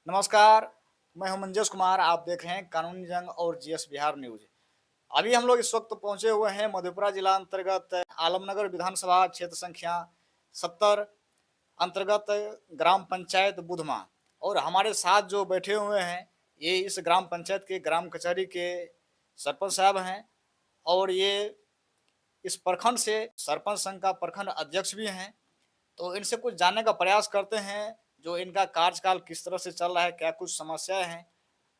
नमस्कार, मैं हूं मंजेश कुमार। आप देख रहे हैं कानूनी जंग और जीएस बिहार न्यूज। अभी हम लोग इस वक्त पहुंचे हुए हैं मधेपुरा जिला अंतर्गत आलमनगर विधानसभा क्षेत्र संख्या 70 अंतर्गत ग्राम पंचायत बुधमा। और हमारे साथ जो बैठे हुए हैं ये इस ग्राम पंचायत के ग्राम कचहरी के सरपंच साहब हैं। और ये इस प्रखंड से सरपंच संघ का प्रखंड अध्यक्ष भी हैं। तो इनसे कुछ जानने का प्रयास करते हैं, जो इनका कार्यकाल किस तरह से चल रहा है, क्या कुछ समस्याएं हैं,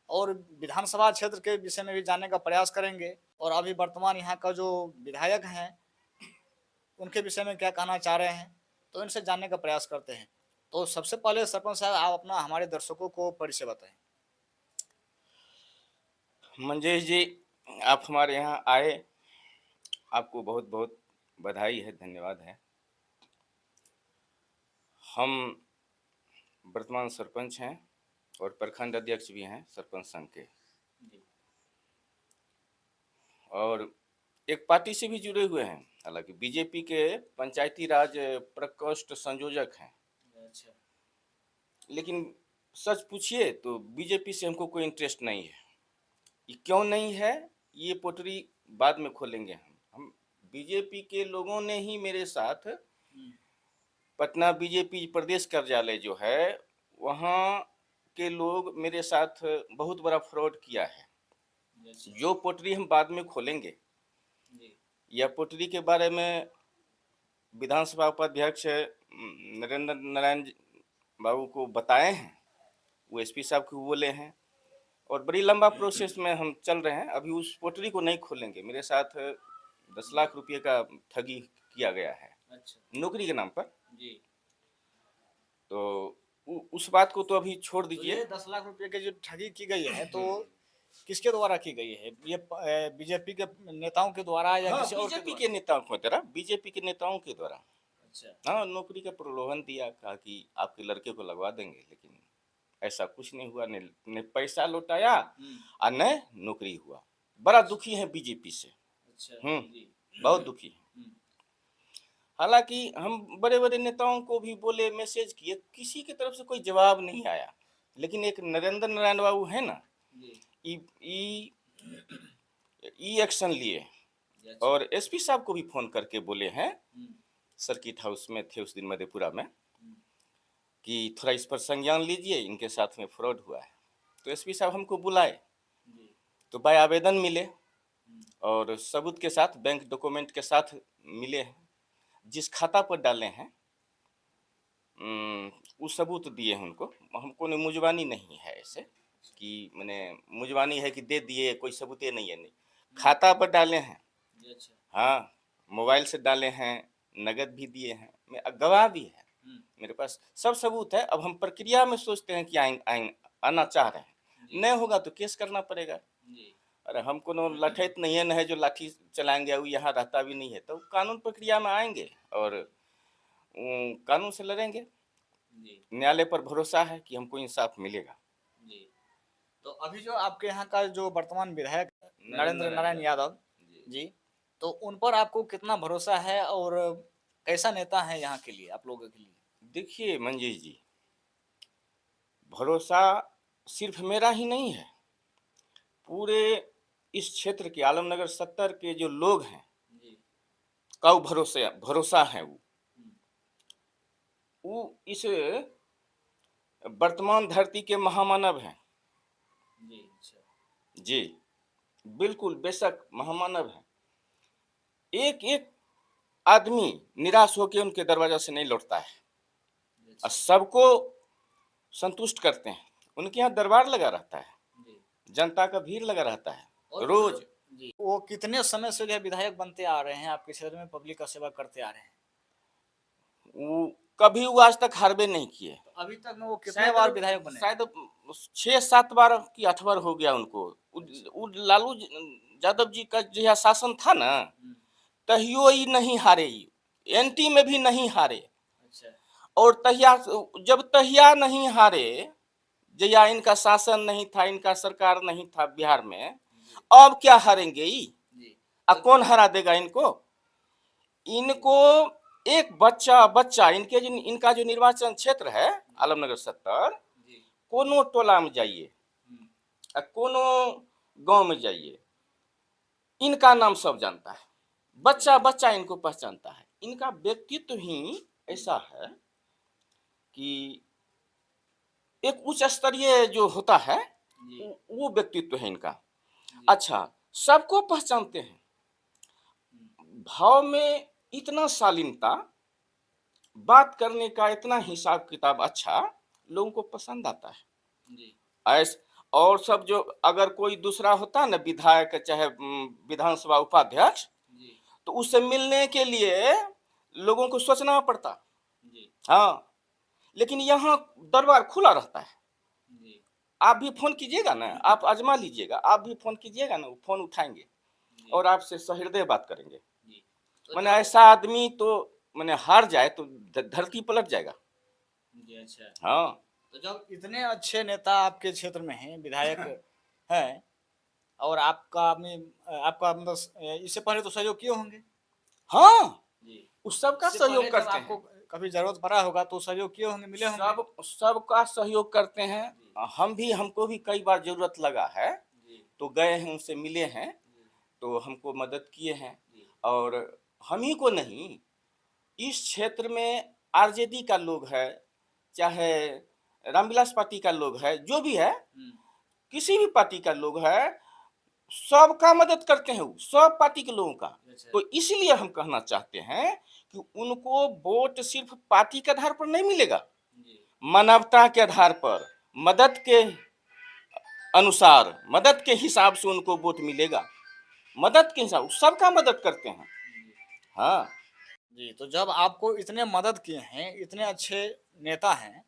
और विधानसभा क्षेत्र के विषय में भी जानने का प्रयास करेंगे। और अभी वर्तमान यहाँ का जो विधायक हैं उनके विषय में क्या कहना चाह रहे हैं, तो इनसे जानने का प्रयास करते हैं। तो सबसे पहले सरपंच साहब, आप अपना हमारे दर्शकों को परिचय बताएं। मंजेश जी, आप हमारे यहाँ आए, आपको बहुत बहुत बधाई है, धन्यवाद है। हम वर्तमान सरपंच हैं और प्रखंड अध्यक्ष भी हैं सरपंच संघ के, और एक पार्टी से भी जुड़े हुए हैं। हालांकि बीजेपी के पंचायती राज प्रकोष्ठ संयोजक हैं। अच्छा। लेकिन सच पूछिए तो बीजेपी से हमको कोई इंटरेस्ट नहीं है। ये क्यों नहीं है, ये पोटरी बाद में खोलेंगे। हम बीजेपी के लोगों ने ही मेरे साथ पटना बीजेपी प्रदेश कार्यालय जो है वहाँ के लोग मेरे साथ बहुत बड़ा फ्रॉड किया है। जो पोटरी हम बाद में खोलेंगे, यह पोटरी के बारे में विधानसभा उपाध्यक्ष नरेंद्र नारायण बाबू को बताए हैं, वो एसपी साहब को बोले हैं, और बड़ी लंबा प्रोसेस में हम चल रहे हैं। अभी उस पोटरी को नहीं खोलेंगे। मेरे साथ 10 लाख रुपए का ठगी किया गया है। अच्छा। नौकरी के नाम पर जी। तो उस बात को तो अभी छोड़ दीजिए। तो 10 लाख रुपए की जो ठगी की गई है तो किसके द्वारा की गई है? ये बीजेपी के नेताओं के द्वारा या हाँ, किसी और बीजेपी के नेताओं के द्वारा, बीजेपी के नेताओं के द्वारा। अच्छा। हाँ, नौकरी का प्रलोभन दिया, कहा कि आपके लड़के को लगवा देंगे, लेकिन ऐसा कुछ नहीं हुआ। ने पैसा लौटाया और न नौकरी हुआ। बड़ा दुखी है बीजेपी से। अच्छा। बहुत दुखी है। हालांकि हम बड़े बड़े नेताओं को भी बोले, मैसेज किए, किसी की तरफ से कोई जवाब नहीं आया। लेकिन एक नरेंद्र नारायण बाबू है ना, ई एक्शन लिए और एसपी साहब को भी फोन करके बोले हैं, सर्किट हाउस में थे उस दिन मधेपुरा में, कि थोड़ा इस पर संज्ञान लीजिए, इनके साथ में फ्रॉड हुआ है। तो एसपी साहब हमको बुलाए, तो बाय आवेदन मिले और सबूत के साथ, बैंक डॉक्यूमेंट के साथ मिले हैं। जिस खाता पर डाले हैं उस सबूत दिए हैं उनको। हमको ने मुजवानी नहीं है ऐसे कि मैंने मुजवानी है कि दे दिए, कोई सबूत नहीं है। नहीं, खाता पर डाले हैं। हाँ, मोबाइल से डाले हैं, नगद भी दिए हैं, गवाह भी है मेरे पास, सब सबूत है। अब हम प्रक्रिया में सोचते हैं कि आना चाह रहे हैं, नहीं होगा तो केस करना पड़ेगा। अरे हमको न लठैत नहीं है, न है जो लाठी चलाएंगे, वो यहाँ रहता भी नहीं है। तो कानून प्रक्रिया में आएंगे और कानून से लड़ेंगे। न्यायालय पर भरोसा है कि हमको इंसाफ मिलेगा। तो अभी जो आपके यहाँ का जो वर्तमान विधायक नरेंद्र नारायण यादव जी, तो उन पर आपको कितना भरोसा है और कैसा नेता है यहाँ के लिए, आप लोगों के लिए? देखिए मंजेश जी, भरोसा सिर्फ मेरा ही नहीं है, पूरे इस क्षेत्र के आलमनगर 70 के जो लोग हैं का भरोसा है। वो इस वर्तमान धरती के महामानव हैं जी, बिल्कुल बेशक महामानव हैं। एक एक आदमी निराश होकर उनके दरवाजा से नहीं लौटता है और सबको संतुष्ट करते हैं। उनके यहाँ दरबार लगा रहता है, जनता का भीड़ लगा रहता है रोज। वो कितने समय से जो है विधायक बनते आ रहे हैं, आपके क्षेत्र में पब्लिक का सेवा करते आ रहे हैं? कभी वो आज तक हारबे नहीं किए। तो अभी तक में वो कितने बार विधायक बने? शायद 6-7 बार की 8 बार हो गया उनको। लालू यादव जी का जो शासन था ना, तहियो ही नहीं हारे, एनटी में भी नहीं हारे। अच्छा। और जब तहिया नहीं हारे, जया इनका शासन नहीं था, इनका सरकार नहीं था बिहार में, अब क्या हारेंगे? कौन हरा देगा इनको? इनको एक बच्चा इनका जो निर्वाचन क्षेत्र है आलमनगर 70, कोनो टोला में जाइए, कोनो गांव में जाइए, इनका नाम सब जानता है, बच्चा बच्चा इनको पहचानता है। इनका व्यक्तित्व ही ऐसा है कि एक उच्च स्तरीय जो होता है वो व्यक्तित्व है इनका। अच्छा, सबको पहचानते हैं, भाव में इतना शालीनता, बात करने का इतना हिसाब किताब अच्छा, लोगों को पसंद आता है। ऐस और सब जो अगर कोई दूसरा होता ना, विधायक चाहे विधानसभा उपाध्यक्ष, तो उससे मिलने के लिए लोगों को सोचना पड़ता। हाँ, लेकिन यहाँ दरबार खुला रहता है। आप भी फोन कीजिएगा ना, आप आजमा लीजिएगा, आप भी फोन कीजिएगा ना, फोन उठाएंगे और आपसे सहृदय बात करेंगे। मैंने ऐसा आदमी तो मैंने हार जाए तो धरती पलट जाएगा। अच्छा। हाँ, तो जब इतने अच्छे नेता आपके क्षेत्र में हैं, विधायक हैं, और आपका मतलब इससे पहले तो सहयोग किए होंगे? हाँ, जी। उस सबका इससे पहले सहयोग जब करते आपको हैं, कभी जरूरत पड़ा होगा तो सहयोग किए होंगे, मिले होंगे? सबका सहयोग करते हैं। हमको भी कई बार जरूरत लगा है तो गए हैं, उनसे मिले हैं, तो हमको मदद किए हैं। और हम ही को नहीं, इस क्षेत्र में आरजेडी का लोग है, चाहे रामविलास पार्टी का लोग है, जो भी है, किसी भी पार्टी का लोग है, सबका मदद करते हैं, सब पार्टी के लोगों का। तो इसलिए हम कहना चाहते हैं कि उनको वोट सिर्फ पार्टी के आधार पर नहीं मिलेगा, मानवता के आधार पर, मदद के अनुसार, मदद के हिसाब से उनको वोट मिलेगा। मदद के हिसाब, सबका मदद करते हैं। हाँ जी, तो जब आपको इतने मदद किए हैं, इतने अच्छे नेता हैं,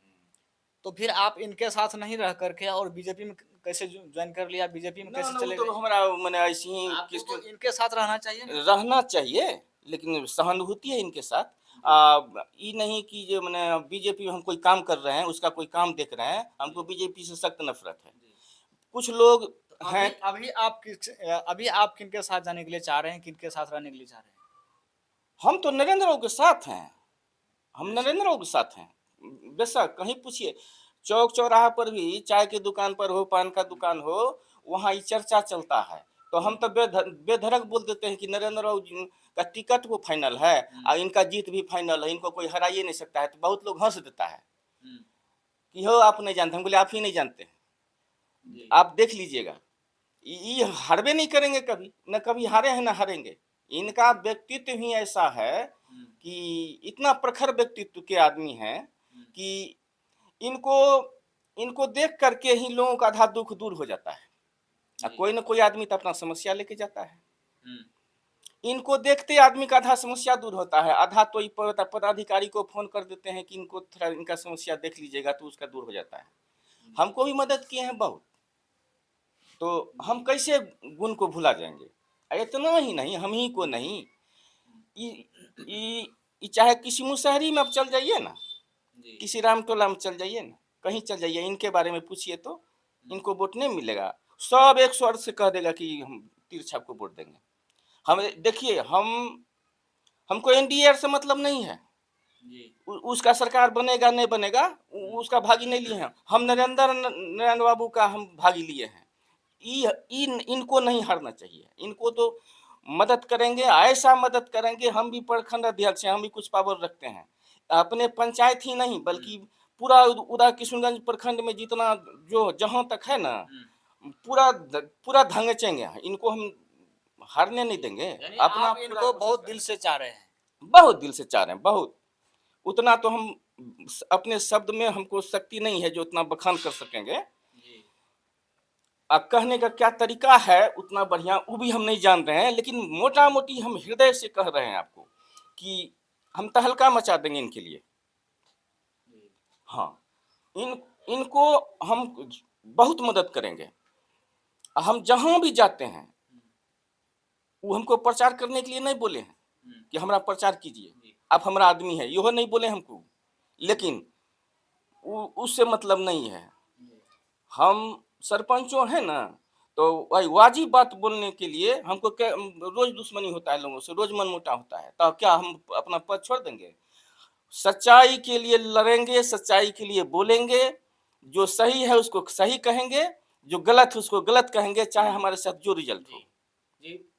तो फिर आप इनके साथ नहीं रह करके और बीजेपी में कैसे ज्वाइन कर लिया? बीजेपी में ना, कैसे ना, चले वो तो गए? हमारा मैंने ऐसे ही आपको तो इनके साथ रहना चाहिए ना? रहना चाहिए, लेकिन सहानुभूति है इनके साथ। ये नहीं कि जो मैंने बीजेपी में हम कोई काम कर रहे हैं, उसका कोई काम देख रहे हैं, हमको बीजेपी से सख्त नफरत है। कुछ लोग हैं, अभी आप किनके साथ जाने के लिए चाह रहे हैं, किनके साथ रहने के लिए चाह रहे हैं? हम तो नरेंद्र बाबू के साथ हैं, हम नरेंद्र बाबू के साथ हैं। बेशक कहीं पूछिए, चौक चौराहा पर भी, चाय की दुकान पर हो, पान का दुकान हो, वहाँ ये चर्चा चलता है। तो हम तो बेधड़क बोल देते हैं कि नरेंद्र बाबू जी का टिकट वो फाइनल है और इनका जीत भी फाइनल है, इनको कोई हरा ही नहीं सकता है। तो बहुत लोग हंस देता है कि हो आप नहीं जानते। हम बोले आप ही नहीं जानते, आप देख लीजिएगा, ये हारबे नहीं करेंगे कभी, न कभी हारे हैं न हारेंगे। इनका व्यक्तित्व ही ऐसा है कि इतना प्रखर व्यक्तित्व के आदमी हैं कि इनको इनको देख करके ही लोगों का आधा दुख दूर हो जाता है। कोई न कोई आदमी तो अपना समस्या लेके जाता है, इनको देखते आदमी का आधा समस्या दूर होता है। आधा तो पदाधिकारी को फोन कर देते हैं कि इनको थोड़ा इनका समस्या देख लीजिएगा, तो उसका दूर हो जाता है। हमको भी मदद किए हैं बहुत, तो हम कैसे गुण को भुला जाएंगे? इतना ही नहीं, हम ही को नहीं, चाहे किसी मुसहरी में आप चल जाइए ना, किसी रामटोला में चल जाइए ना, कहीं चल जाइए, इनके बारे में पूछिए तो इनको वोट नहीं मिलेगा। सब एक स्वर से कह देगा कि हम तिरछा को वोट देंगे। हम देखिए, हमको एनडीए से मतलब नहीं है, उसका सरकार बनेगा नहीं बनेगा, उसका भागी नहीं लिए हैं हम। नरेंद्र बाबू का हम भागी लिए हैं। इनको नहीं हारना चाहिए, इनको तो मदद करेंगे, ऐसा मदद करेंगे। हम भी प्रखंड अध्यक्ष हैं, हम भी कुछ पावर रखते हैं, अपने पंचायत ही नहीं बल्कि पूरा उदा किशुनगंज प्रखंड में जितना जो जहां तक है ना, पूरा धंगचेंगे, इनको हम हारने नहीं देंगे। अपना आप इनको बहुत दिल से चाह रहे हैं? बहुत दिल से चाह रहे हैं, बहुत। उतना तो हम अपने शब्द में हमको शक्ति नहीं है जो उतना बखान कर सकेंगे। कहने का क्या तरीका है उतना बढ़िया वो भी हम नहीं जान रहे हैं, लेकिन मोटा मोटी हम हृदय से कह रहे हैं आपको कि हम तहलका मचा देंगे इनके लिए। हाँ, इनको हम बहुत मदद करेंगे। हम जहां भी जाते हैं, वो हमको प्रचार करने के लिए नहीं बोले हैं कि हमारा प्रचार कीजिए, आप हमारा आदमी है, यह नहीं बोले हमको, लेकिन उससे मतलब नहीं है। हम सरपंचों हैं ना, तो वही वाजिब बात बोलने के लिए हमको रोज दुश्मनी होता है लोगों से, रोज मनमुटा होता है, तो क्या हम अपना पद छोड़ देंगे? सच्चाई के लिए लड़ेंगे, सच्चाई के लिए बोलेंगे, जो सही है उसको सही कहेंगे, जो गलत है उसको गलत कहेंगे, चाहे हमारे साथ जो रिजल्ट हो। जी